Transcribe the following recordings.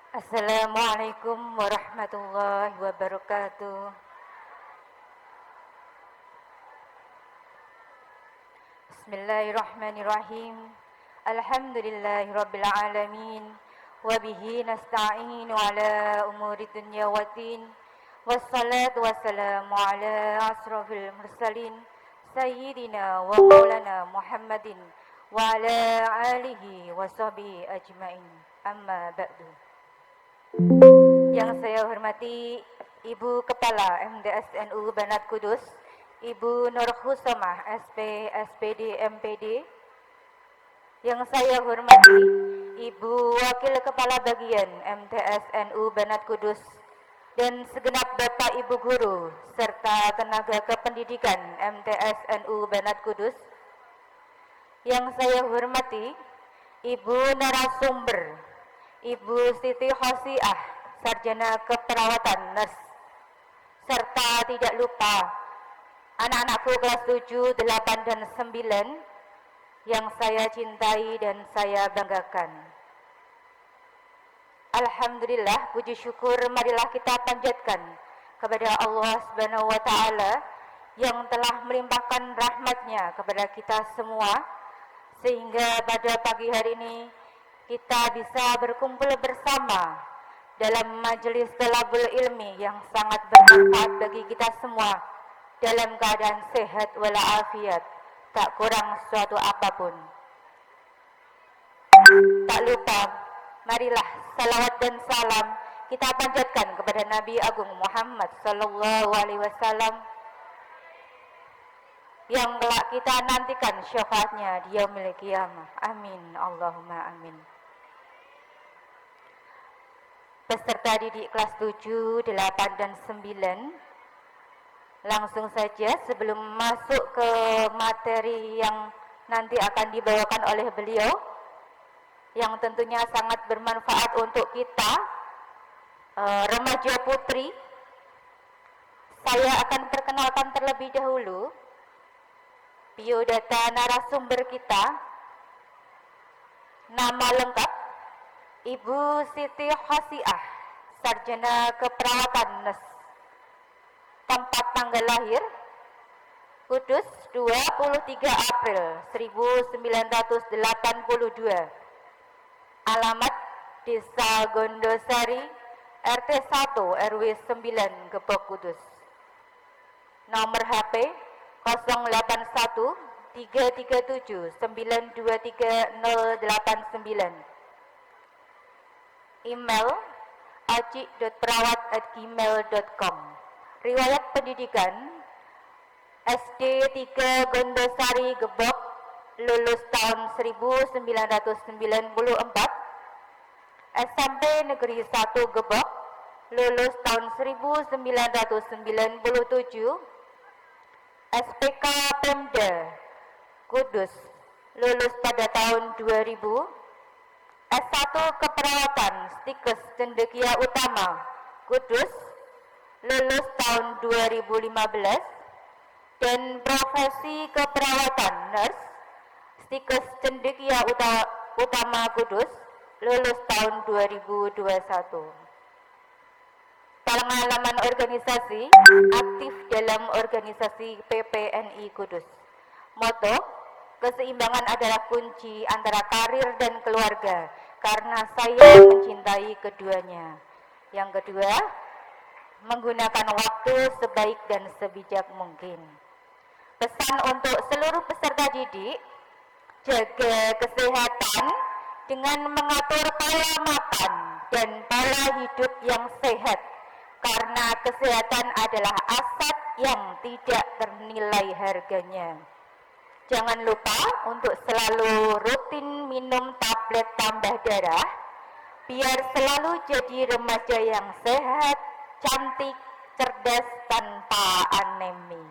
Assalamualaikum warahmatullahi wabarakatuh. Bismillahirrahmanirrahim. Alhamdulillahirabbil alamin. Wa bihi nasta'inu ala umuri dunya waddin. Wassalatu wassalamu ala asrofil mursalin sayyidina wa maulana Muhammadin wa ala alihi wa sahbihi ajmain. Amma ba'du. Yang saya hormati Ibu Kepala MDSNU Banat Kudus, Ibu Nur Husomah SP, SPD, MPD. Yang saya hormati Ibu Wakil Kepala Bagian MTSNU Banat Kudus dan segenap Bapak Ibu Guru serta tenaga kependidikan MTSNU Banat Kudus. Yang saya hormati Ibu narasumber Ibu Siti Hosiah, Sarjana Keperawatan Nurse, serta tidak lupa anak-anakku kelas 7, 8, dan 9 yang saya cintai dan saya banggakan. Alhamdulillah, puji syukur marilah kita panjatkan kepada Allah Subhanahu wa Ta'ala yang telah melimpahkan rahmatnya kepada kita semua, sehingga pada pagi hari ini kita bisa berkumpul bersama dalam majelis talabul ilmi yang sangat bermanfaat bagi kita semua dalam keadaan sehat walafiat, tak kurang suatu apapun. Tak lupa, marilah salawat dan salam kita panjatkan kepada Nabi Agung Muhammad sallallahu alaihi wasallam yang kelak kita nantikan syafaatnya di yaumil qiyamah. Amin, Allahumma amin. Peserta didik kelas 7, 8, dan 9, langsung saja sebelum masuk ke materi yang nanti akan dibawakan oleh beliau, yang tentunya sangat bermanfaat untuk kita, remaja putri, saya akan perkenalkan terlebih dahulu biodata narasumber kita. Nama lengkap Ibu Siti Hosiah, Sarjana Keperawatan Nurse. Tempat tanggal lahir Kudus 23 April 1982. Alamat Desa Gondosari, RT 1 RW 9 Gebok Kudus. Nomor HP 081 337 923 089. Email aci.perawat@gmail.com. Riwayat pendidikan SD 3 Gondosari Gebok, lulus tahun 1994. SMP Negeri 1 Gebok, lulus tahun 1997. SPK Pemda Kudus, lulus pada tahun 2000. S1 Keperawatan Stikes Cendekia Utama Kudus, lulus tahun 2015. Dan profesi keperawatan Nurse Stikes Cendekia Utama Kudus, lulus tahun 2021. Pengalaman organisasi, aktif dalam organisasi PPNI Kudus. Moto, keseimbangan adalah kunci antara karir dan keluarga, karena saya mencintai keduanya. Yang kedua, menggunakan waktu sebaik dan sebijak mungkin. Pesan untuk seluruh peserta didik, jaga kesehatan dengan mengatur pola makan dan pola hidup yang sehat, karena kesehatan adalah aset yang tidak ternilai harganya. Jangan lupa untuk selalu rutin minum tablet tambah darah, biar selalu jadi remaja yang sehat, cantik, cerdas, tanpa anemi.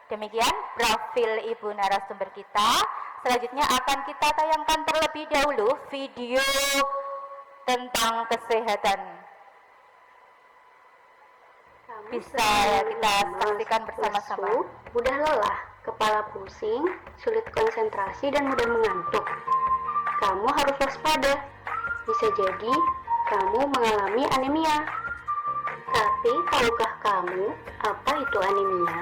Demikian profil ibu narasumber kita. Selanjutnya akan kita tayangkan terlebih dahulu video tentang kesehatan. Bisa kita saksikan bersama-sama. Mudah lelah, kepala pusing, sulit konsentrasi, dan mudah mengantuk. Kamu harus waspada. Bisa jadi kamu mengalami anemia. Tapi tahukah kamu apa itu anemia?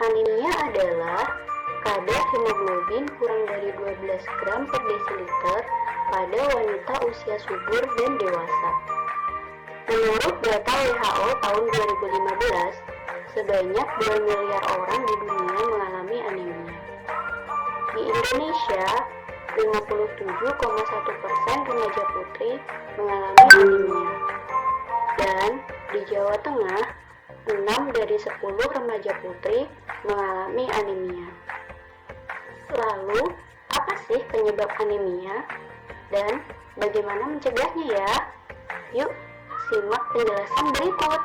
Anemia adalah kadar hemoglobin kurang dari 12 gram per desiliter pada wanita usia subur dan dewasa. Menurut data WHO tahun 2015, sebanyak 2 miliar orang di dunia mengalami anemia. Di Indonesia, 57,1% remaja putri mengalami anemia. Dan di Jawa Tengah, 6 dari 10 remaja putri mengalami anemia. Lalu, apa sih penyebab anemia? Dan bagaimana mencegahnya ya? Yuk, simak penjelasan berikut.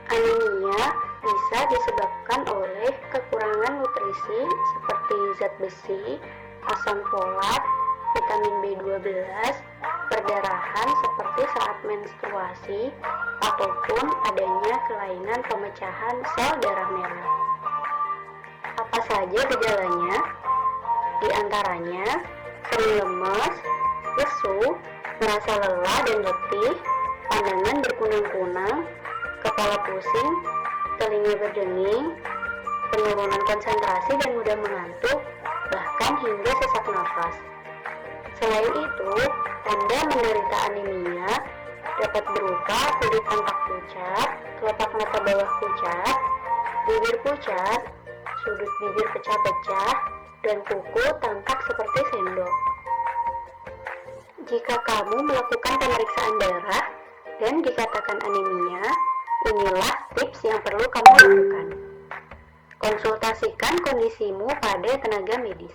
Anemia bisa disebabkan oleh kekurangan nutrisi seperti zat besi, asam folat, vitamin B12, perdarahan seperti saat menstruasi, ataupun adanya kelainan pemecahan sel darah merah. Apa saja gejalanya? Di antaranya sering lemas, lesu, merasa lelah dan letih, pandangan berkunang-kunang, kepala pusing, telinga berdenging, penurunan konsentrasi dan mudah mengantuk, bahkan hingga sesak nafas. Selain itu, tanda menderita anemia dapat berupa kulit tampak pucat, kelopak mata bawah pucat, bibir pucat, sudut bibir pecah-pecah, dan kuku tampak seperti sendok. Jika kamu melakukan pemeriksaan darah dan dikatakan anemia, inilah tips yang perlu kamu lakukan. Konsultasikan kondisimu pada tenaga medis.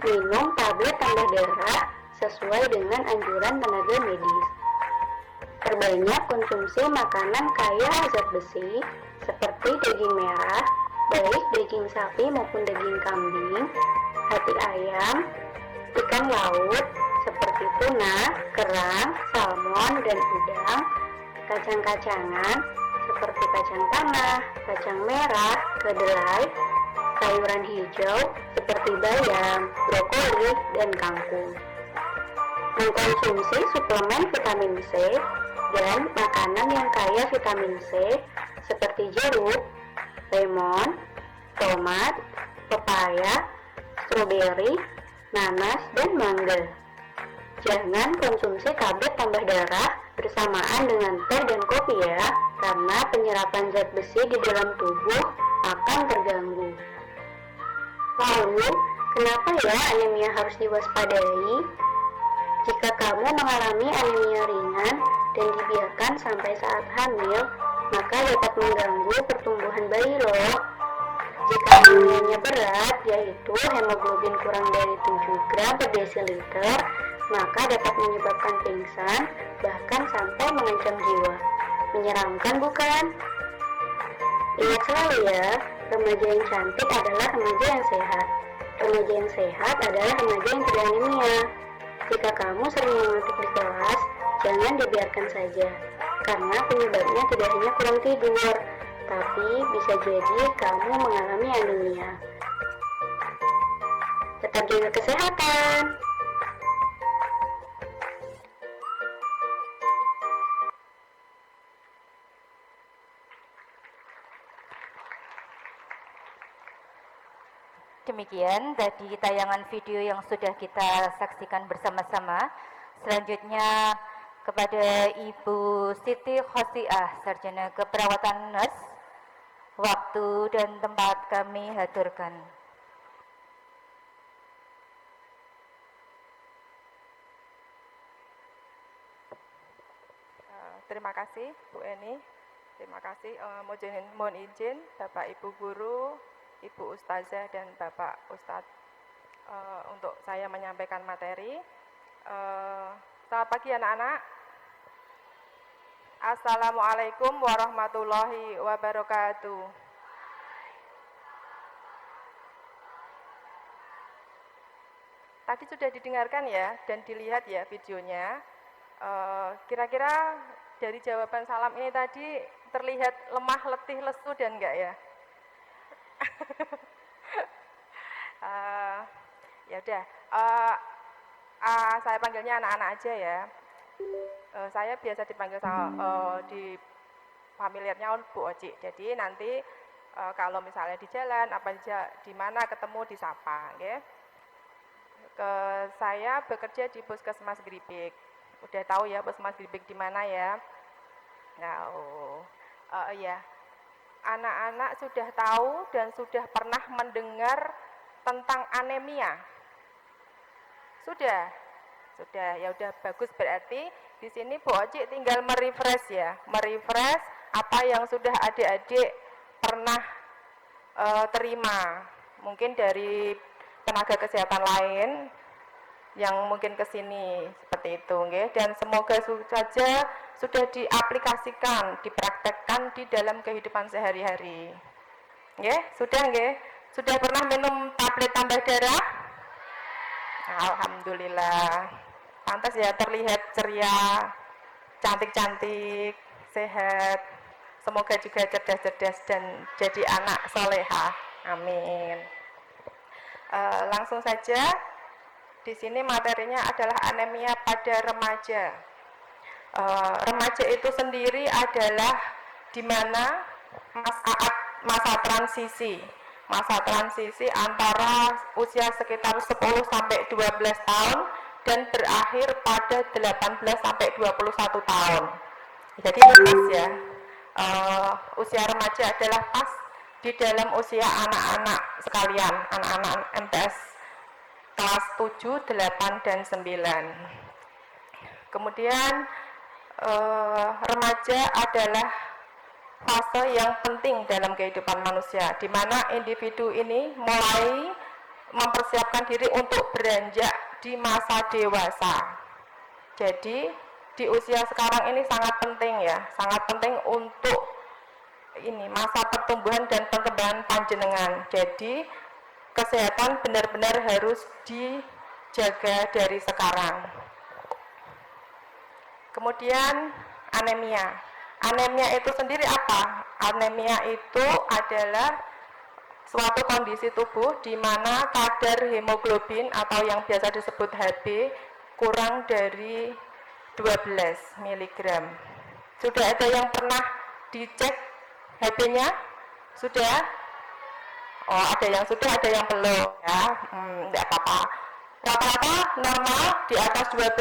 Minum tablet tambah darah sesuai dengan anjuran tenaga medis. Perbanyak konsumsi makanan kaya zat besi seperti daging merah, baik daging sapi maupun daging kambing, hati ayam, ikan laut seperti tuna, kerang, salmon, dan udang, kacang-kacangan seperti kacang tanah, kacang merah, kedelai, sayuran hijau seperti bayam, brokoli, dan kangkung. Mengkonsumsi suplemen vitamin C dan makanan yang kaya vitamin C seperti jeruk, lemon, tomat, pepaya, stroberi, nanas, dan mangga. Jangan konsumsi tablet tambah darah bersamaan dengan teh dan kopi ya, karena penyerapan zat besi di dalam tubuh akan terganggu. Lalu, kenapa ya anemia harus diwaspadai? Jika kamu mengalami anemia ringan dan dibiarkan sampai saat hamil, maka dapat mengganggu pertumbuhan bayi loh. Jika anemianya berat, yaitu hemoglobin kurang dari 7 gram per desiliter, maka dapat menyebabkan pingsan, bahkan sampai mengancam jiwa. Menyeramkan bukan? Ingat selalu ya, remaja yang cantik adalah remaja yang sehat. Remaja yang sehat adalah remaja yang tidak anemia. Jika kamu sering mengantuk di kelas, jangan dibiarkan saja, karena penyebabnya tidak hanya kurang tidur, tapi bisa jadi kamu mengalami anemia. Tetap jaga kesehatan. Demikian tadi tayangan video yang sudah kita saksikan bersama-sama. Selanjutnya kepada Ibu Siti Khosiah, Sarjana Keperawatan Nurse, waktu dan tempat kami haturkan. Terima kasih Bu Eni, terima kasih. Mohon izin Bapak Ibu Guru, Ibu Ustazah dan Bapak Ustadz untuk saya menyampaikan materi. Selamat pagi anak-anak. Assalamualaikum warahmatullahi wabarakatuh. Tadi sudah didengarkan ya dan dilihat ya videonya. Kira-kira dari jawaban salam ini tadi terlihat lemah, letih, lesu dan enggak ya? Ya udah, saya panggilnya anak-anak aja ya. Saya biasa dipanggil di familiarnya Bu Oci. Jadi nanti kalau misalnya di jalan apa di mana ketemu disapa, nggih. Saya bekerja di Puskesmas Gribik. Udah tahu ya Puskesmas Gribik di mana ya? Nah, ya. Anak-anak sudah tahu dan sudah pernah mendengar tentang anemia. Sudah. Ya udah bagus, berarti di sini Bu Oci tinggal merefresh ya, merefresh apa yang sudah adik-adik pernah terima, mungkin dari tenaga kesehatan lain yang mungkin ke sini seperti itu, nggih. Dan semoga saja sudah diaplikasikan, dipraktekkan di dalam kehidupan sehari-hari. Nggih, sudah nggih? Sudah pernah minum tablet tambah darah? Alhamdulillah. Pantas ya, terlihat ceria, cantik-cantik, sehat. Semoga juga cerdas-cerdas dan jadi anak soleha. Amin. Langsung saja, di sini materinya adalah anemia pada remaja. Remaja itu sendiri adalah di mana masa transisi antara usia sekitar 10 sampai 12 tahun dan berakhir pada 18 sampai 21 tahun. Jadi ini pas ya. Usia remaja adalah pas di dalam usia anak-anak sekalian, anak-anak MTS kelas 7, 8, dan 9. Kemudian remaja adalah fase yang penting dalam kehidupan manusia, di mana individu ini mulai mempersiapkan diri untuk beranjak di masa dewasa. Jadi di usia sekarang ini sangat penting ya, sangat penting untuk ini masa pertumbuhan dan perkembangan panjenengan. Jadi kesehatan benar-benar harus dijaga dari sekarang. Kemudian anemia. Anemia itu sendiri apa? Anemia itu adalah suatu kondisi tubuh di mana kadar hemoglobin atau yang biasa disebut HB kurang dari 12 mg. Sudah ada yang pernah dicek HB-nya? Sudah? Oh, ada yang sudah, ada yang belum ya. Enggak apa-apa. Rata-rata normal di atas 12.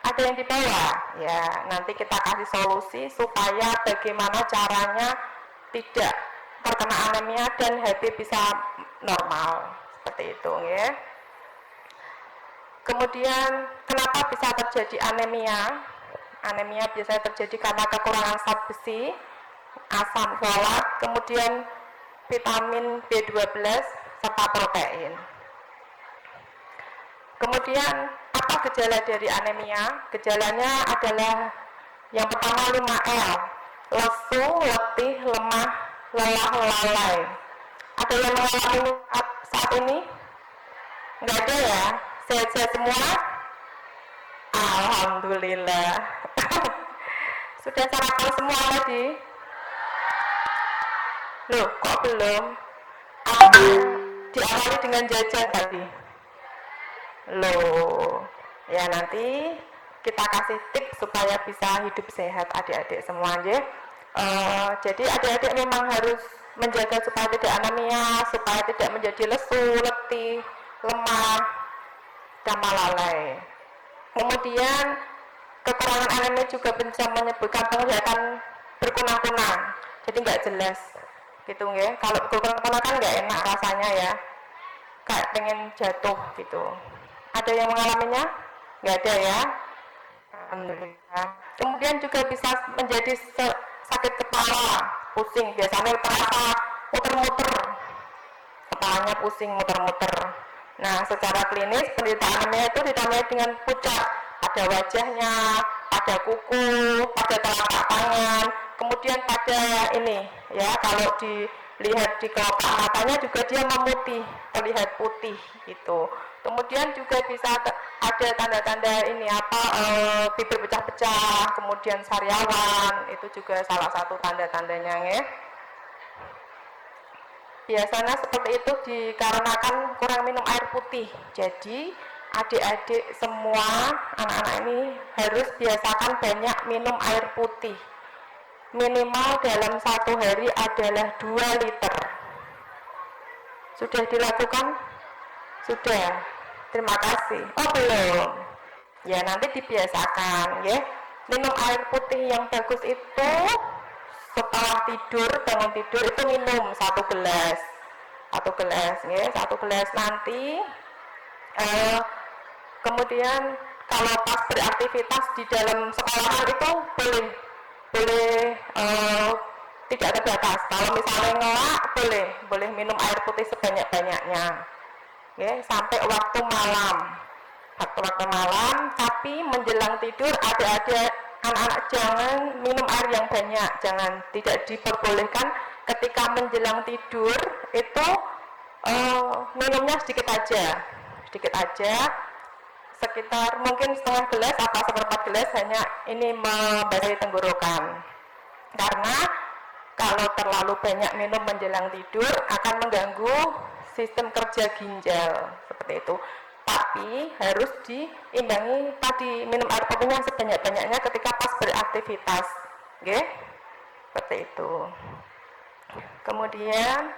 Ada yang di bawah, ya nanti kita kasih solusi supaya bagaimana caranya tidak terkena anemia dan HB bisa normal, seperti itu ya. Kemudian kenapa bisa terjadi anemia? Anemia biasanya terjadi karena kekurangan zat besi, asam folat, kemudian vitamin B12 serta protein. Kemudian apa gejala dari anemia? Gejalanya adalah yang pertama 5L, lesu, letih, lemah, lelah, lalai. Ada yang mengalami saat ini? Enggak ada ya? Sehat-sehat semua? Alhamdulillah. Sudah sarapan semua tadi? Loh, kok belum? Apa diawali dengan jajan tadi? Loh, ya nanti kita kasih tips supaya bisa hidup sehat adik-adik semua ya. Jadi adik-adik memang harus menjaga supaya tidak anemia, supaya tidak menjadi lesu, letih, lemah, dan lalai. Kemudian kekurangan anemia juga bisa menyebabkan penglihatan berkunang-kunang, jadi nggak jelas, gitu ya. Kalau berkunang-kunang kan nggak enak rasanya ya, kayak pengen jatuh gitu. Ada yang mengalaminya? Nggak ada ya? Alhamdulillah. Kemudian juga bisa menjadi sakit kepala, pusing, biasanya terasa muter-muter, kepalanya pusing, muter-muter. Nah, secara klinis penderita anemia itu ditandai dengan pucat pada wajahnya, pada kuku, pada telapak tangan, kemudian pada ini ya, kalau dilihat di kelopak matanya juga dia memutih, terlihat putih gitu. Kemudian juga bisa ada tanda-tanda ini bibir pecah-pecah, kemudian sariawan, itu juga salah satu tanda-tandanya ya. Biasanya seperti itu dikarenakan kurang minum air putih. Jadi adik-adik semua, anak-anak ini harus biasakan banyak minum air putih. Minimal dalam 1 hari adalah 2 liter. Sudah dilakukan? Sudah. Terima kasih. Oh belum. Ya nanti dibiasakan ya. Minum air putih yang bagus itu setelah tidur, bangun tidur itu minum 1 gelas. 1 gelas ya, 1 gelas nanti kemudian kalau pas beraktivitas di dalam sekolahan itu boleh tidak ada batas. Kalau misalnya ngelak boleh minum air putih sebanyak-banyaknya ya, sampai waktu malam, tapi menjelang tidur adik-adik anak-anak jangan minum air yang banyak, tidak diperbolehkan ketika menjelang tidur itu minumnya sedikit aja, sekitar mungkin setengah gelas atau 1/4 gelas, hanya ini membasahi tenggorokan. Karena kalau terlalu banyak minum menjelang tidur akan mengganggu sistem kerja ginjal seperti itu. Tapi harus diimbangi tadi, minum air putihnya sebanyak-banyaknya ketika pas beraktivitas, oke? Seperti itu. Kemudian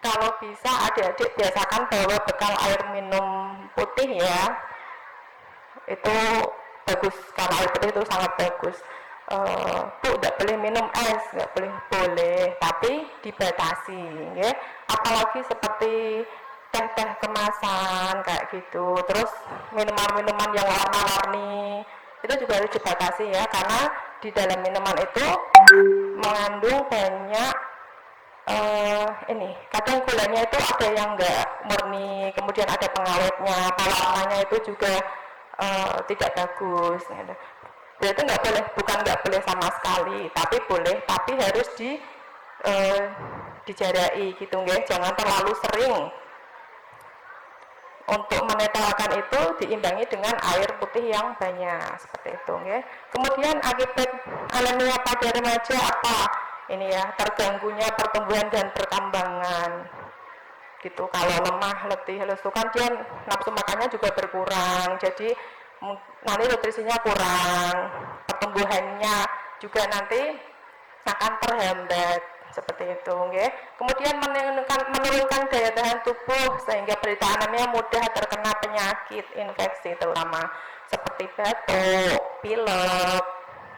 kalau bisa adik-adik biasakan bawa bekal air minum putih ya, itu bagus, karena air putih itu sangat bagus. Bu, tidak boleh minum es, nggak boleh, tapi dibatasi ya. Apalagi seperti teh-teh kemasan kayak gitu, terus minuman-minuman yang warna-warni itu juga harus dibatasi ya, karena di dalam minuman itu mengandung banyak kadang gulanya itu ada yang enggak murni, kemudian ada pengawetnya, warnanya itu juga tidak bagus. Berarti bukan nggak boleh sama sekali, tapi boleh, tapi harus dijarai gitu nggih, jangan terlalu sering. Untuk menetralkan itu diimbangi dengan air putih yang banyak seperti itu nggih. Kemudian akibat anemia pada remaja apa? Ini ya, terganggunya pertumbuhan dan perkembangan gitu. Kalau lemah, letih, lesu kan dia nafsu makannya juga berkurang, jadi nanti nutrisinya kurang, pertumbuhannya juga nanti akan terhambat seperti itu okay. Kemudian menurunkan daya tahan tubuh sehingga penderita anemia mudah terkena penyakit infeksi, terutama seperti batuk, pilek,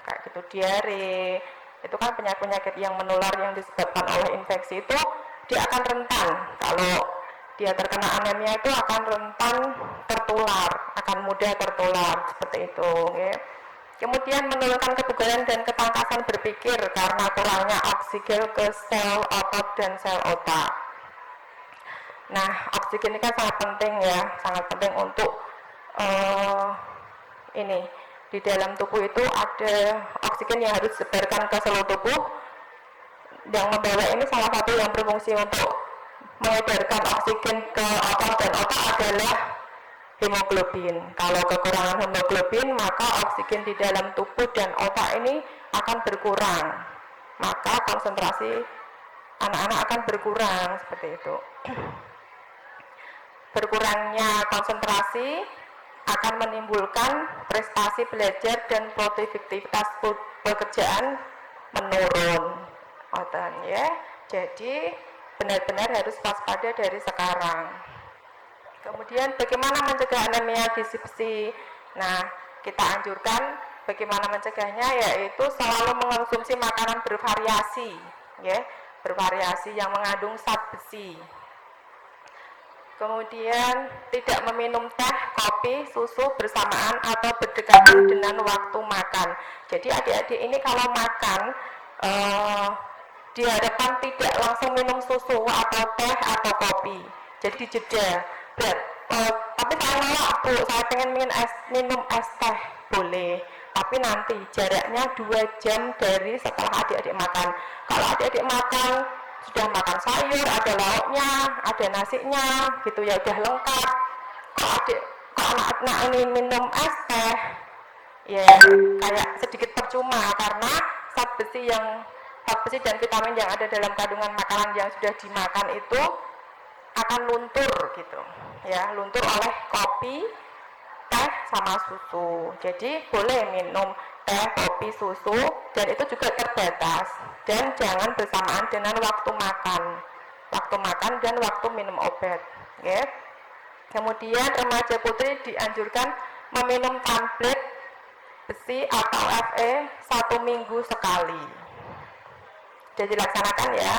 kayak gitu, diare. Itu kan penyakit-penyakit yang menular yang disebabkan oleh infeksi, itu dia akan rentan. Kalau dia terkena anemia itu akan rentan tertular, akan mudah tertular seperti itu okay. Kemudian menurunkan kebugaran dan ketangkasan berpikir karena kurangnya oksigen ke sel otot dan sel otak. Nah, oksigen ini kan sangat penting ya, sangat penting untuk di dalam tubuh itu ada oksigen yang harus disebarkan ke seluruh tubuh. Yang membawa ini salah satu yang berfungsi untuk mengedarkan oksigen ke otot dan otak adalah hemoglobin. Kalau kekurangan hemoglobin, maka oksigen di dalam tubuh dan otak ini akan berkurang. Maka konsentrasi anak-anak akan berkurang seperti itu. Berkurangnya konsentrasi akan menimbulkan prestasi belajar dan produktivitas pekerjaan menurun. Ya. Jadi benar-benar harus waspada dari sekarang. Kemudian bagaimana mencegah anemia disipsi? Nah, kita anjurkan bagaimana mencegahnya, yaitu selalu mengonsumsi makanan bervariasi, ya, bervariasi yang mengandung zat besi. Kemudian tidak meminum teh, kopi, susu bersamaan atau berdekatan dengan waktu makan. Jadi adik-adik ini kalau makan diharapkan tidak langsung minum susu atau teh atau kopi. Jadi jeda. Tapi saya nolak, Bu, saya pengen minum es teh, boleh, tapi nanti jaraknya 2 jam dari setelah adik-adik makan. Kalau adik-adik makan, sudah makan sayur, ada lauknya, ada nasinya, gitu ya, udah lengkap. Kalau anak-anak ini minum es teh, ya kayak sedikit percuma, karena zat besi dan vitamin yang ada dalam kandungan makanan yang sudah dimakan itu akan luntur gitu ya, luntur oleh kopi, teh sama susu. Jadi boleh minum teh, kopi, susu, dan itu juga terbatas dan jangan bersamaan dengan waktu makan dan waktu minum obat ya. Kemudian remaja putri dianjurkan meminum tablet besi atau Fe 1 minggu sekali. Jadi dilaksanakan ya.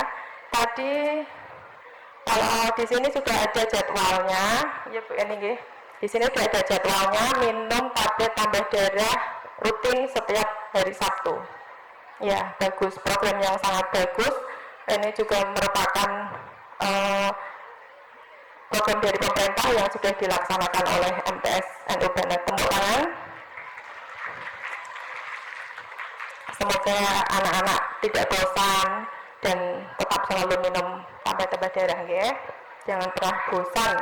Tadi kalau di sini sudah ada jadwalnya, ya Bu ini nggih. Di sini sudah ada jadwalnya minum tablet tambah darah rutin setiap hari Sabtu. Ya, bagus, program yang sangat bagus. Ini juga merupakan program dari pemerintah yang sudah dilaksanakan oleh MTS NU Banak. Tepuk tangan. Semoga anak-anak tidak bosan dan tetap selalu minum tambah darah ya. Jangan pernah bosan.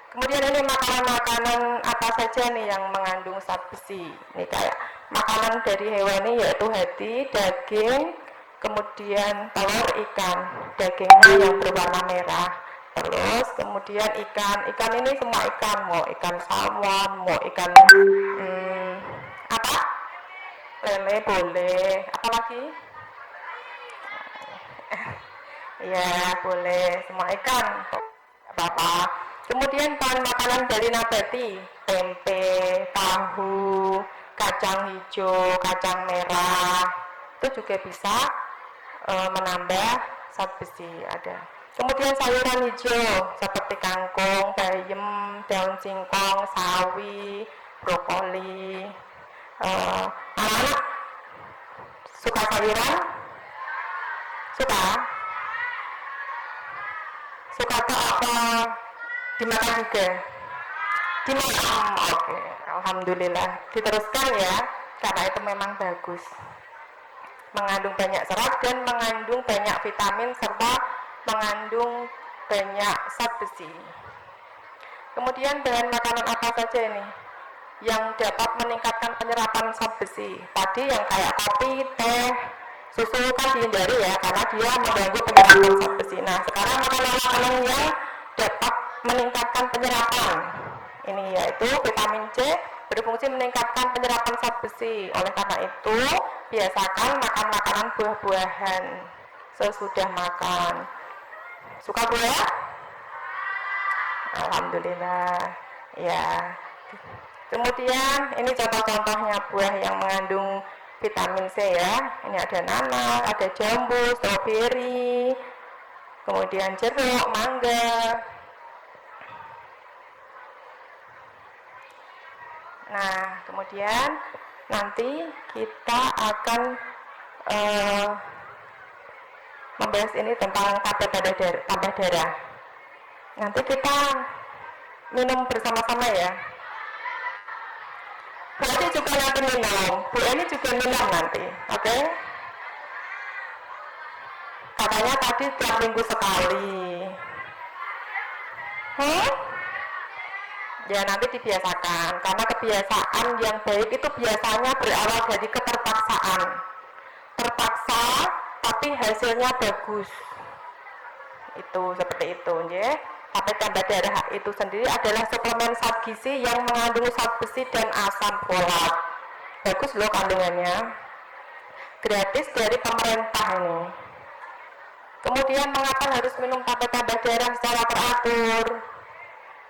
Kemudian ini makanan-makanan apa saja nih yang mengandung zat besi. Ini kayak makanan dari hewani yaitu hati, daging, kemudian telur, ikan. Dagingnya yang berwarna merah. Terus kemudian ikan ini semua ikan, mau ikan salmon, mau ikan apa? Lele boleh. Apa lagi? Ya boleh, semua ikan, apa-apa. Kemudian bahan makanan dari nabati, tempe, tahu, kacang hijau, kacang merah, itu juga bisa menambah zat besi ada. Kemudian sayuran hijau seperti kangkung, bayam, daun singkong, sawi, brokoli. Anak-anak suka sayuran? Suka? Suka tuh apa? Dimakan juga? Dimakan, oke. Alhamdulillah. Diteruskan ya, karena itu memang bagus. Mengandung banyak serat dan mengandung banyak vitamin serta mengandung banyak zat besi. Kemudian bahan makanan apa saja ini yang dapat meningkatkan penyerapan zat besi? Tadi yang kayak kopi, teh, susu kan dihindari ya, karena dia mengganggu penyerapan zat besi. Nah, sekarang makanan-makanan yang dapat meningkatkan penyerapan ini yaitu vitamin C berfungsi meningkatkan penyerapan zat besi. Oleh karena itu, biasakan makan makanan buah-buahan sesudah makan. Suka buah? Alhamdulillah. Ya. Kemudian ini contoh-contohnya buah yang mengandung vitamin C ya. Ini ada nanas, ada jambu, stroberi, kemudian jeruk, mangga. Nah, kemudian nanti kita akan membahas ini tentang tablet tambah darah. Nanti kita minum bersama-sama ya. Bu Eni juga nanti minum. Bu Eni juga minum nanti, oke? Katanya tadi tiap minggu sekali. Ya nanti dibiasakan, karena kebiasaan yang baik itu biasanya berawal dari keterpaksaan. Terpaksa, tapi hasilnya bagus. Itu seperti itu, ya. Tablet tambah darah itu sendiri adalah suplemen zat gizi yang mengandung zat besi dan asam folat. Bagus loh kandungannya. Gratis dari pemerintah ini. Kemudian mengapa harus minum tablet tambah darah secara teratur?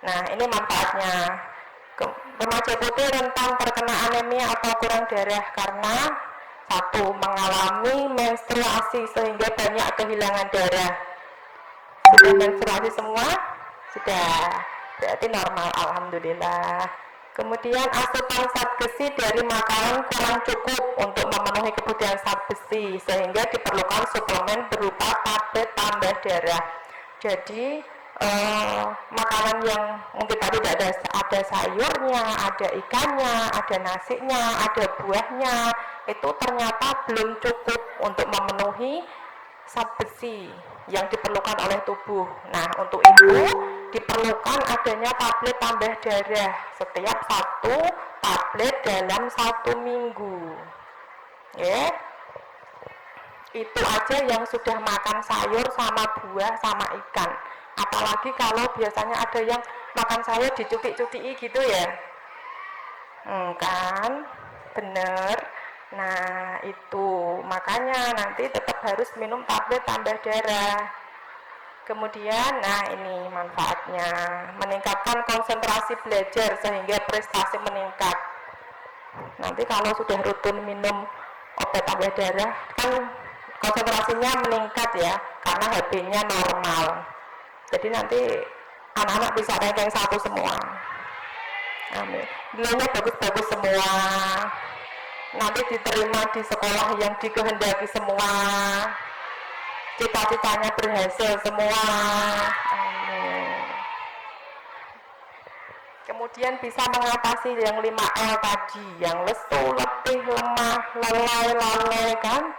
Nah, ini manfaatnya. Remaja putih rentan terkena anemia atau kurang darah karena satu, mengalami menstruasi sehingga banyak kehilangan darah. Sudah menstruasi semua? Sudah. Berarti normal, alhamdulillah. Kemudian asupan zat besi dari makanan kurang cukup untuk memenuhi kebutuhan zat besi sehingga diperlukan suplemen berupa tablet tambah darah. Jadi makanan yang mungkin tadi ada sayurnya, ada ikannya, ada nasinya, ada buahnya, itu ternyata belum cukup untuk memenuhi zat besi yang diperlukan oleh tubuh. Nah, untuk itu diperlukan adanya tablet tambah darah setiap 1 tablet dalam 1 minggu. Ya. Itu aja yang sudah makan sayur sama buah sama ikan. Apalagi kalau biasanya ada yang makan sayur dicutik-cutiki gitu ya. Kan, bener. Nah, itu makanya nanti tetap harus minum tablet tambah darah. Kemudian, nah ini manfaatnya, meningkatkan konsentrasi belajar sehingga prestasi meningkat. Nanti kalau sudah rutin minum obat tambah darah, kan konsentrasinya meningkat ya, karena HB-nya normal. Jadi nanti anak-anak bisa ranking 1 semua. Amin. Nilainya bagus-bagus semua. Nanti diterima di sekolah yang dikehendaki semua. Cita-citanya berhasil semua. Amin. Kemudian bisa mengatasi yang 5L tadi, yang lesu, letih, lemah, lalai kan,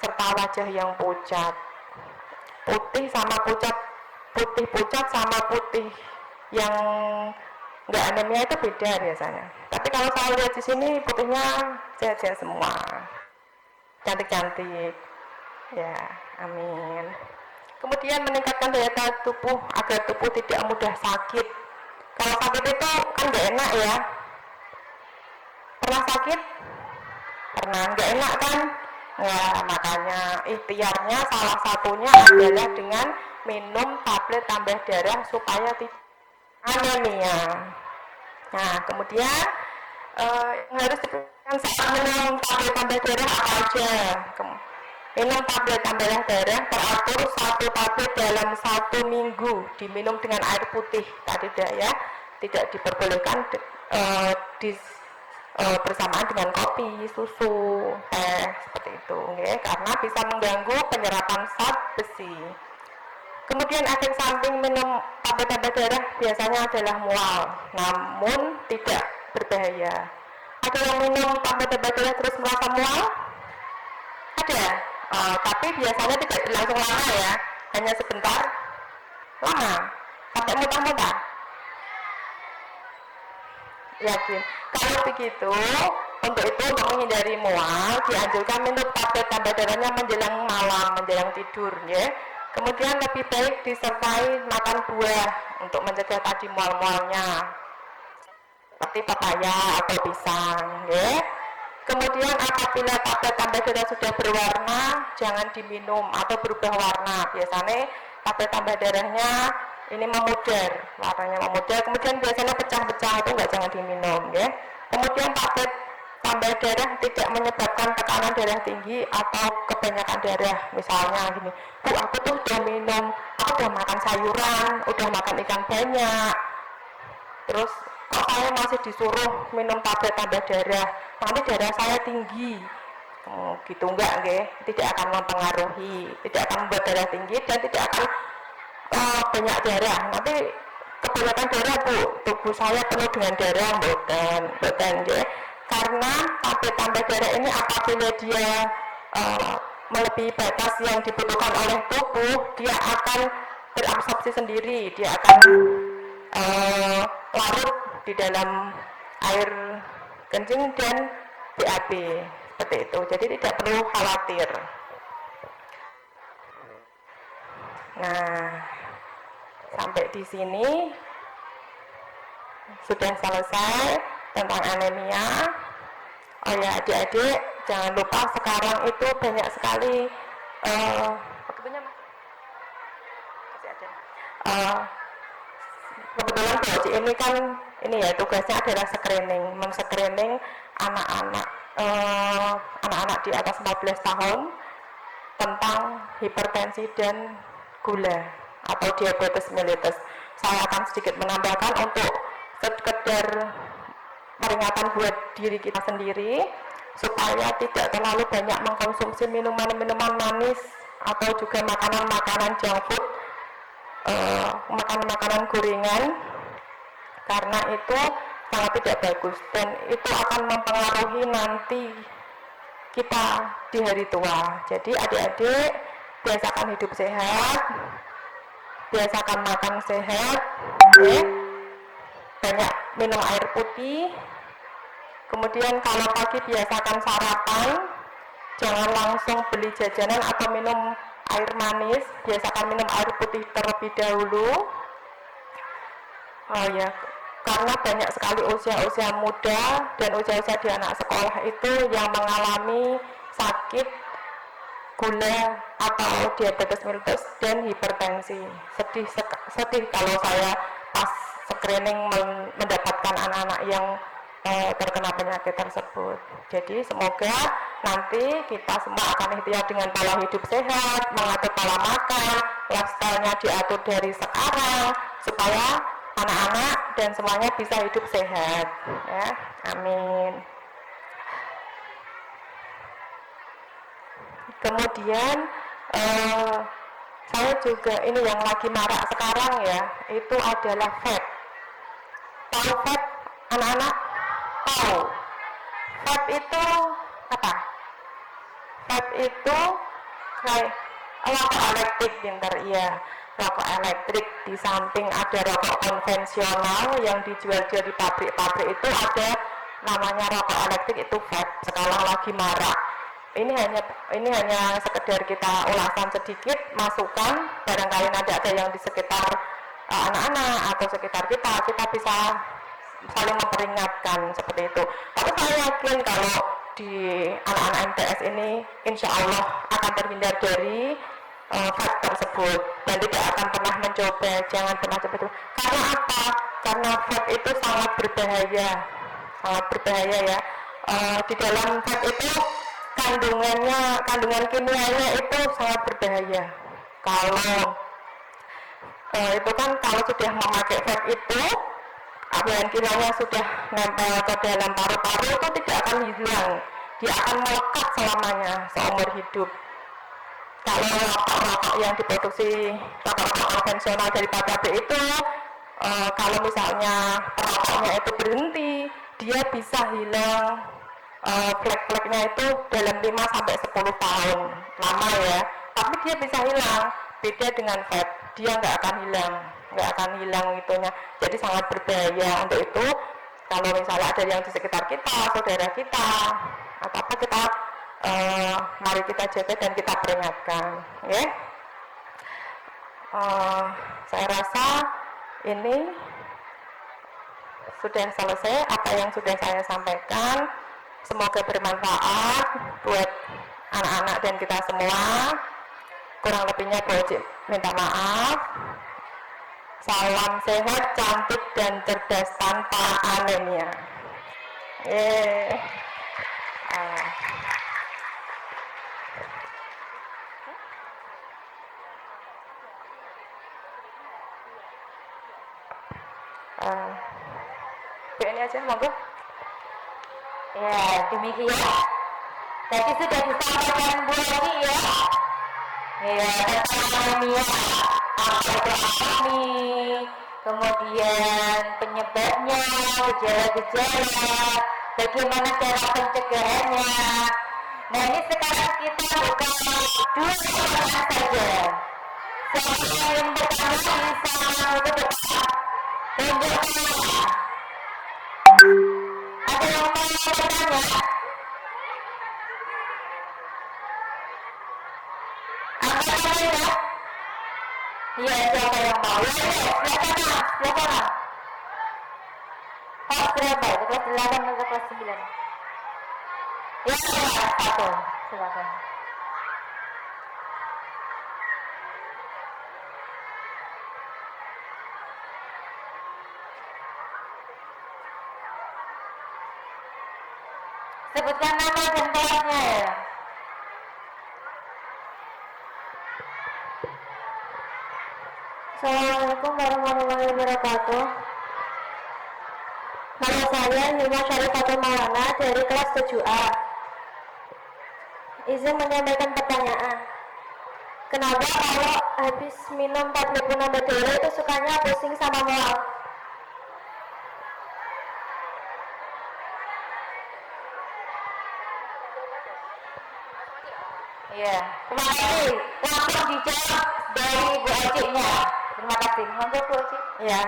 serta wajah yang pucat. Putih sama pucat, putih pucat sama putih yang nggak anemia itu beda biasanya. Tapi kalau saya lihat di sini putihnya sehat-sehat semua, cantik-cantik. Ya, amin. Kemudian meningkatkan daya tahan tubuh agar tubuh tidak mudah sakit. Kalau sakit itu kan nggak enak ya. Pernah sakit? Pernah, nggak enak kan? Ya, makanya ikhtiarnya salah satunya adalah dengan minum tablet tambah darah supaya tidak anemia. Nah, kemudian yang harus diperhatikan saat minum tablet tambah darah apa aja? Minum tablet tambah darah teratur 1 tablet dalam 1 minggu, diminum dengan air putih tadi ya, tidak diperbolehkan bersamaan dengan kopi, susu, teh seperti itu, ya, karena bisa mengganggu penyerapan zat besi. Kemudian efek samping minum tablet tambah darah biasanya adalah mual, namun tidak berbahaya. Ada yang minum tablet tambah darah terus merasa mual? Ada, tapi biasanya tidak berlangsung lama ya, hanya sebentar, lama, sampai muntah-muntah. Yakin. Kalau begitu, untuk menghindari mual, dianjurkan minum tablet tambah darahnya menjelang malam, menjelang tidur, ya. Kemudian lebih baik disertai makan buah untuk mencegah tadi mual-mualnya, seperti pepaya atau pisang, ya. Kemudian apabila tablet tambah darah sudah berwarna, jangan diminum atau berubah warna. Biasanya tablet tambah darahnya ini memudar, warnanya memudar, kemudian biasanya pecah-pecah, itu jangan diminum, ya. Kemudian tablet tambah darah tidak menyebabkan tekanan darah tinggi atau kebanyakan darah. Misalnya gini, aku tuh udah minum, aku udah makan sayuran, udah makan ikan banyak, terus kok saya masih disuruh minum tablet tambah darah, nanti darah saya tinggi. Gitu enggak, tidak akan mempengaruhi, tidak akan membuat darah tinggi dan tidak akan banyak darah. Nanti kebanyakan darah tubuh saya penuh dengan darah, bukan, ya. Karena tablet tambah darah ini apabila dia melebihi batas yang dibutuhkan oleh tubuh, dia akan berabsorpsi sendiri, dia akan larut di dalam air kencing dan BAB, seperti itu. Jadi tidak perlu khawatir. Nah, sampai di sini sudah selesai tentang anemia. Oh ya, adik-adik, jangan lupa sekarang itu banyak sekali kebetulan Boci ini kan ini ya tugasnya adalah men-screening anak-anak di atas 14 tahun tentang hipertensi dan gula atau diabetes mellitus. Saya akan sedikit menambahkan untuk sekedar peringatan buat diri kita sendiri supaya tidak terlalu banyak mengkonsumsi minuman-minuman manis atau juga makanan-makanan junk food, makanan-makanan gorengan, karena itu sangat tidak bagus dan itu akan mempengaruhi nanti kita di hari tua. Jadi adik-adik biasakan hidup sehat, biasakan makan sehat, banyak minum air putih. Kemudian kalau pagi biasakan sarapan, jangan langsung beli jajanan atau minum air manis, biasakan minum air putih terlebih dahulu. Oh ya, karena banyak sekali usia-usia muda dan usia-usia di anak sekolah itu yang mengalami sakit gula atau diabetes mellitus dan hipertensi. Sedih kalau saya pas screening mendapatkan anak-anak yang terkena penyakit tersebut. Jadi semoga nanti kita semua akan ikhtiar dengan pola hidup sehat, mengatur pola makan, lifestyle-nya diatur dari sekarang supaya anak-anak dan semuanya bisa hidup sehat. Ya, amin. Kemudian saya juga ini yang lagi marak sekarang ya, itu adalah vape. Tahu vape anak-anak? Tahu. Vape itu apa? Vape itu kayak rokok elektrik, pinter ya. Rokok elektrik, di samping ada rokok konvensional yang dijual-jual di pabrik-pabrik itu ada namanya rokok elektrik, itu vape. Sekarang lagi marak. Ini hanya sekedar kita ulasan sedikit, masukan, barangkali nanti ada yang di sekitar anak-anak atau sekitar kita bisa saling memperingatkan seperti itu. Tapi saya yakin kalau di anak-anak MTS ini insya Allah akan terhindar dari vape tersebut dan tidak akan pernah mencoba, jangan pernah coba itu. Karena apa? Karena vape itu sangat berbahaya ya. Di dalam vape itu kandungan kimianya itu sangat berbahaya. Kalau itu kan kalau sudah memakai vape itu, kandungan kimianya sudah nempel ke dalam paru-paru itu tidak akan hilang, dia akan melekat selamanya seumur hidup. Kalau rokok yang diproduksi rokok konvensional dari pabrik itu, kalau misalnya perokoknya itu berhenti, dia bisa hilang flek-fleknya itu dalam 5-10 tahun, lama ya, tapi dia bisa hilang. Beda dengan vape, dia nggak akan hilang itunya, jadi sangat berbahaya. Untuk itu kalau misalnya ada yang di sekitar kita, saudara kita atau apa, kita mari kita jaga dan kita peringatkan ya. Saya rasa ini sudah selesai apa yang sudah saya sampaikan. Semoga bermanfaat buat anak-anak dan kita semua. Kurang lebihnya wajib minta maaf. Salam sehat, cantik dan cerdas tanpa anemia. Ini aja, monggo. Ya, demikian. Tadi sudah disampaikan Bu Eni ya. Ya, tentang anemia, apa itu anemi, kemudian penyebabnya, gejala-gejala, bagaimana cara pencegahannya. Nah, ini sekarang kita buka 2 pertanyaan saja. Siapa yang bertanya bisa ke depan tunjukkan. Ada yang mau bertanya? Apa ya? Iya, siapa yang mau? Ya, silakan. Kelas berapa? Kelas 8 atau kelas 9? Ya, satu. Silakan. Sebutkan nama dan kelasnya ya. Assalamualaikum warahmatullahi wabarakatuh. Nama saya Hilma Syarifatul Maulana dari kelas 7A. Izin menyampaikan pertanyaan. Kenapa kalau habis minum tablet penambah darah itu sukanya pusing sama mual? Iya, terima kasih. Langsung dijawab dari Bu Aciknya. Terima kasih. Monggo Bu Acik. Ya,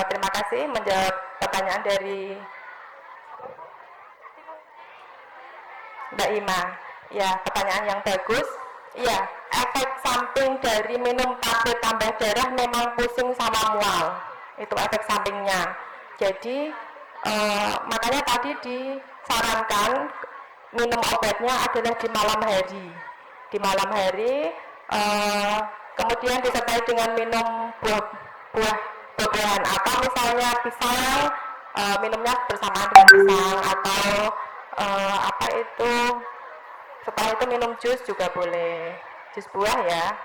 terima kasih menjawab pertanyaan dari Mbak Ima. Ya, pertanyaan yang bagus. Iya, efek samping dari minum tablet tambah darah memang pusing sama mual. Itu efek sampingnya. Jadi makanya tadi disarankan minum obatnya adalah di malam hari. Di malam hari, kemudian disertai dengan minum buah-buahan atau misalnya pisang, minumnya bersamaan dengan pisang atau apa itu, setelah itu minum jus juga boleh, jus buah ya,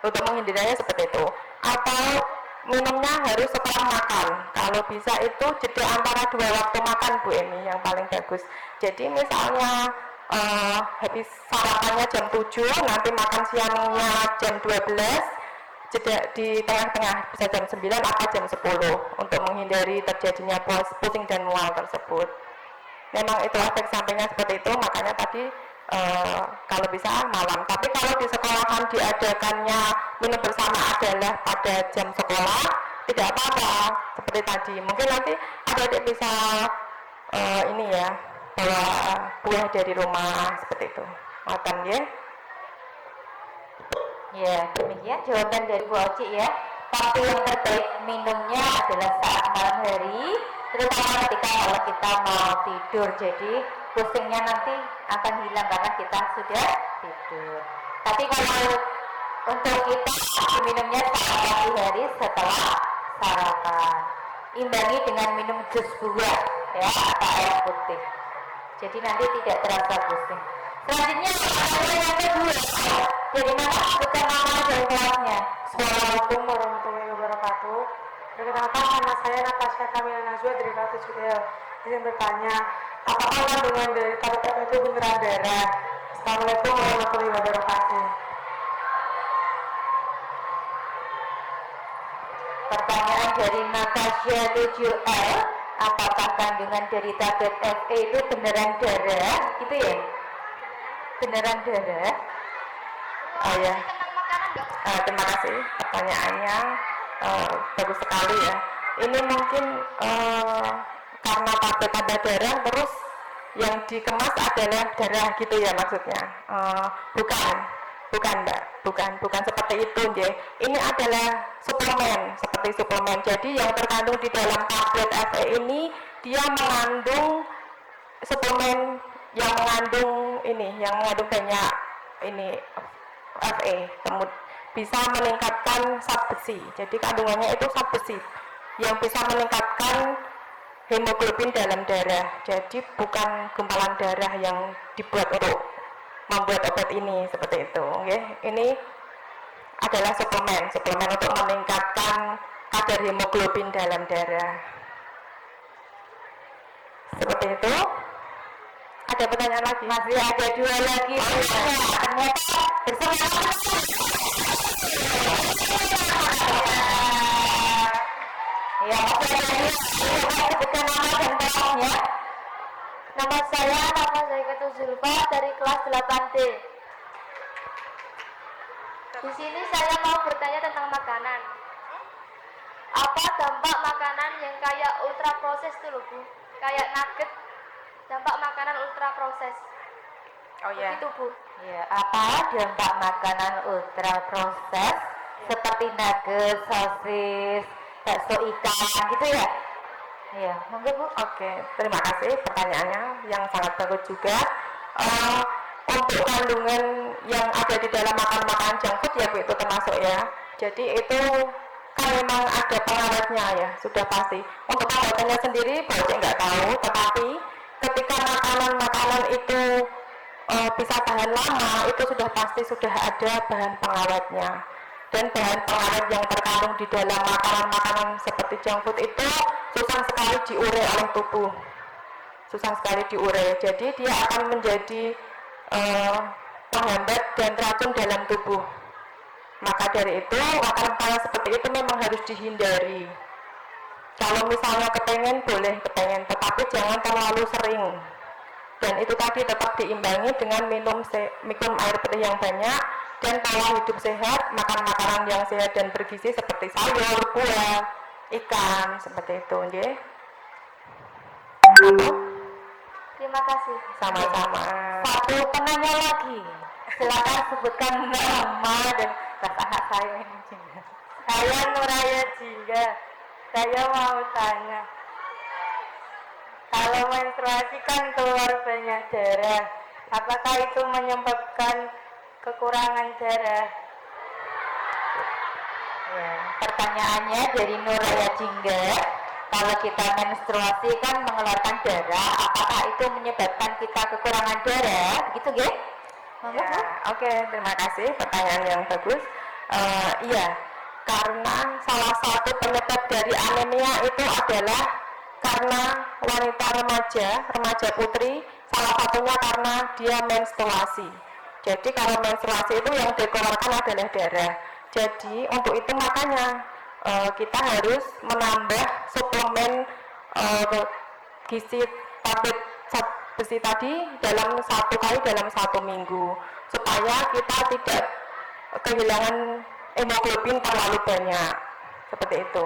untuk menghindarinya seperti itu. Atau minumnya harus setelah makan, kalau bisa itu jeda antara 2 waktu makan Bu Eni yang paling bagus. Jadi misalnya habis sarapannya jam 7, nanti makan siangnya jam 12, jeda di tengah-tengah, bisa jam 9 atau jam 10 untuk menghindari terjadinya pusing dan mual tersebut. Memang itu efek sampingnya seperti itu, makanya tadi kalau bisa malam. Tapi kalau di sekolahan diadakannya minum bersama adalah pada jam sekolah, tidak apa-apa seperti tadi. Mungkin nanti adik-adik bisa ini ya, bawa buah dari rumah seperti itu. Makan ya. Ya, demikian jawaban dari Bu Oci ya. Waktu yang terbaik minumnya adalah saat malam hari, terutama ketika kalau kita mau tidur. Jadi pusingnya nanti akan hilang karena kita sudah tidur. Tapi kalau untuk kita minumnya saat pagi hari setelah sarapan, imbangi dengan minum jus buah ya atau air putih. Jadi nanti tidak terasa pusing. Selanjutnya yang kedua, jadi mana bukan nama dari kelasnya. Assalamualaikum warahmatullahi wabarakatuh. Perkenalkan, nama saya Natasha Kamila Najwa dari kelas 7L. Izin bertanya, apakah kandungan dari tablet itu beneran darah? Assalamualaikum warahmatullahi wabarakatuh. Pertanyaan dari Natasha 7L, apakah kandungan dari tablet FE itu beneran darah? Gitu ya? Beneran darah? Oh ya. Terima kasih pertanyaannya, bagus sekali ya. Ini mungkin karena tablet tambah darah terus yang dikemas adalah darah gitu ya maksudnya. Bukan Mbak, bukan seperti itu ya. Ini adalah suplemen, seperti suplemen. Jadi yang terkandung di dalam tablet FE ini dia mengandung suplemen yang mengandung banyak ini FE, kemudian bisa meningkatkan zat besi. Jadi kandungannya itu zat besi yang bisa meningkatkan hemoglobin dalam darah. Jadi bukan gumpalan darah yang dibuat untuk membuat obat ini seperti itu. Okay? Ini adalah suplemen untuk meningkatkan kadar hemoglobin dalam darah. Seperti itu. Ada pertanyaan lagi? Masih ada 2 lagi. Ternyata bersama ya, masih ada 2. Sebutkan nama dan kelasnya. Nama Zaikatul Zulfa dari kelas 8D. Di sini saya mau bertanya tentang makanan. Apa dampak makanan yang kayak ultra proses itu loh Bu? Kayak nugget, dampak makanan ultra proses. Oh ya. Begitu Bu. Ya, apa dampak makanan ultra proses seperti nugget, sosis, bakso ikan gitu ya? Iya, monggo Bu. Oke, terima kasih pertanyaannya yang sangat bagus juga. Untuk kandungan yang ada di dalam makanan junk food ya Bu, itu termasuk ya. Jadi itu kan memang ada pengawetnya ya, sudah pasti. Untuk pengawetannya sendiri banyak nggak tahu, tetapi ketika makanan itu bisa tahan lama, itu sudah pasti sudah ada bahan pengawetnya. Dan bahan pengawet yang terkandung di dalam makanan-makanan seperti junk food itu susah sekali diurai oleh tubuh. Susah sekali diurai. Jadi dia akan menjadi penghambat dan racun dalam tubuh. Maka dari itu makanan seperti itu memang harus dihindari. Kalau misalnya kepengen boleh kepengen, tetapi jangan terlalu sering. Dan itu tadi tetap diimbangi dengan minum air putih yang banyak dan pola hidup sehat, makan makanan yang sehat dan bergizi seperti sayur, buah, ikan, seperti itu, nggih. Terima kasih. Sama-sama. Satu penanya lagi. Silakan sebutkan nama dan kelas anak saya ini Jingga. Saya Nuraya Jingga. Saya mau tanya, kalau menstruasi kan keluar banyak darah, apakah itu menyebabkan kekurangan darah? Ya, pertanyaannya dari Nuraya Jingga, kalau kita menstruasi kan mengeluarkan darah, apakah itu menyebabkan kita kekurangan darah? Begitu, Ge? Ya, oke, terima kasih, pertanyaan yang bagus. Iya, karena salah satu penyebab dari anemia itu adalah karena wanita remaja putri, salah satunya karena dia menstruasi. Jadi kalau menstruasi itu yang dikeluarkan adalah darah. Jadi untuk itu makanya kita harus menambah suplemen gizi tablet besi tadi dalam 1 kali dalam 1 minggu supaya kita tidak kehilangan hemoglobin terlalu banyak, seperti itu.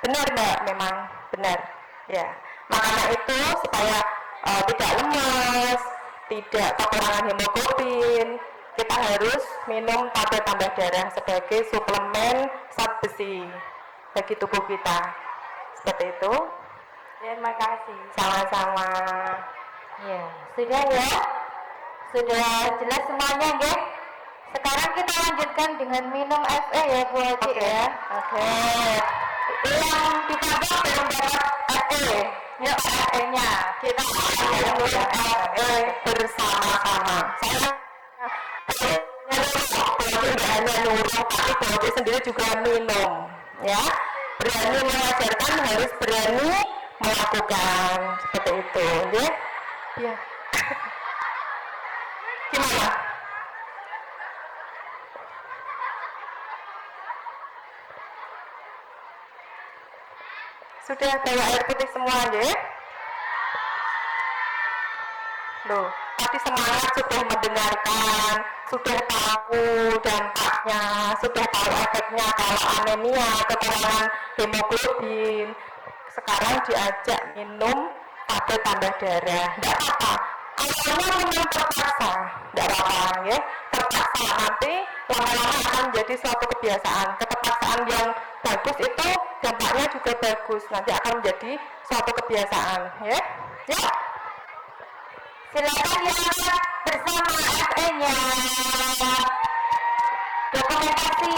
Benar Mbak, memang benar ya. Makanya itu supaya tidak lemas, tidak kekurangan hemoglobin, kita harus minum tablet tambah darah sebagai suplemen zat besi bagi tubuh kita, seperti itu. Terima kasih. Sama-sama. Ya, sudah ya? Sudah jelas semuanya, Ge? Sekarang kita lanjutkan dengan minum FE ya, Bu Haji ya. Oke. Yang ditambah belum dapat FE. Yuk, FE-nya. Kita akan minum FE bersama-sama. Saya tidak hanya nurut, tapi Bapak sendiri juga minum, ya. Berani mengajarkan harus berani melakukan, seperti itu, ya. Ya. Gimana? Sudah bawa air putih semua, ya? Loh, tadi semangat sudah mendengarkan, sudah tahu dampaknya, sudah tahu efeknya kalau anemia, kekurangan hemoglobin. Sekarang diajak minum tablet tambah darah. Tidak apa-apa. Awalnya memang terpaksa, tidak apa-apa ya. Terpaksa nanti lama-lama akan menjadi suatu kebiasaan. Keterpaksaan yang bagus itu dampaknya juga bagus. Nanti akan menjadi suatu kebiasaan, ya. Ya. Silakan diangkat bersama FE-nya. Dokumentasi.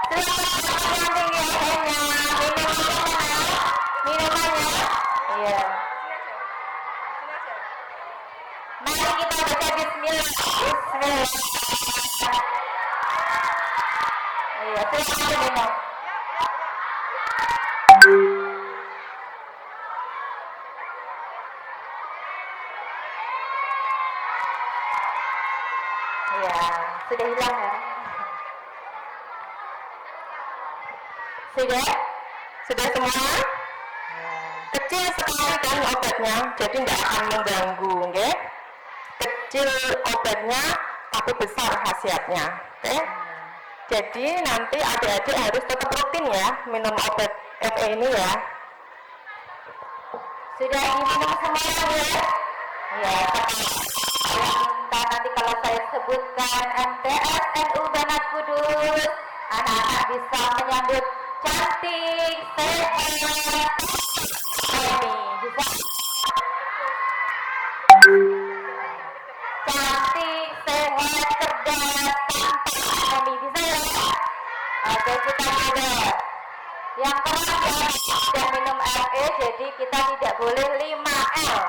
Silakan yang tinggi FE-nya. Minumannya. Iya. Mari kita baca Bismillah. Bismillah. Iya, silakan diminum. Ya, sudah hilang ya? Sudah? Sudah semua? Kecil sekali kan obatnya, jadi nggak akan mengganggu, ya. Kecil obatnya, tapi besar khasiatnya, oke? Jadi nanti adik-adik harus tetap rutin ya, minum obat FE ini ya. Sudah diminum semuanya ya? Ya, minta nanti kalau saya sebutkan MTS NU Banat Kudus, anak-anak bisa menyambut cantik, sehat, bisa cantik, sehat, cerdas, tanpa bisa ya? Oke, kita coba. Yang keras ya, sudah minum FE, jadi kita tidak boleh 5L.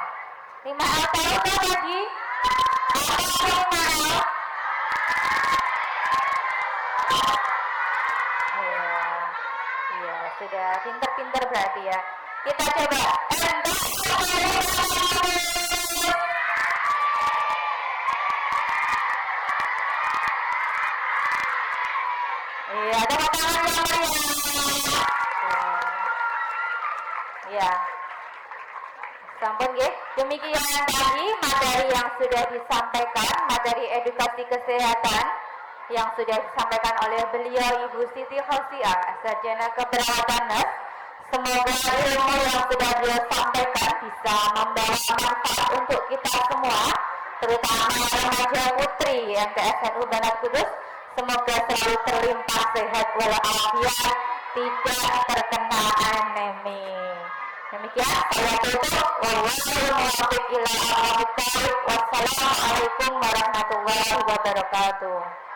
5L tahu kan lagi? Apa 5L? Iya, sudah pinter-pinter berarti ya. Kita coba. Iya, tepuk tangan yang meriah. Ya, sampun nggih. Demikian tadi materi yang sudah disampaikan, materi edukasi kesehatan yang sudah disampaikan oleh beliau Ibu Siti Khosiah, Sarjana Keperawatan Nurse. Semoga ilmu yang sudah beliau sampaikan bisa membawa manfaat untuk kita semua, terutama remaja putri MTSNU Banat Kudus, semoga selalu terlimpah sehat walafiat, tidak terkena anemi. Demikian saya tutup. Wassalamualaikum warahmatullahi wabarakatuh.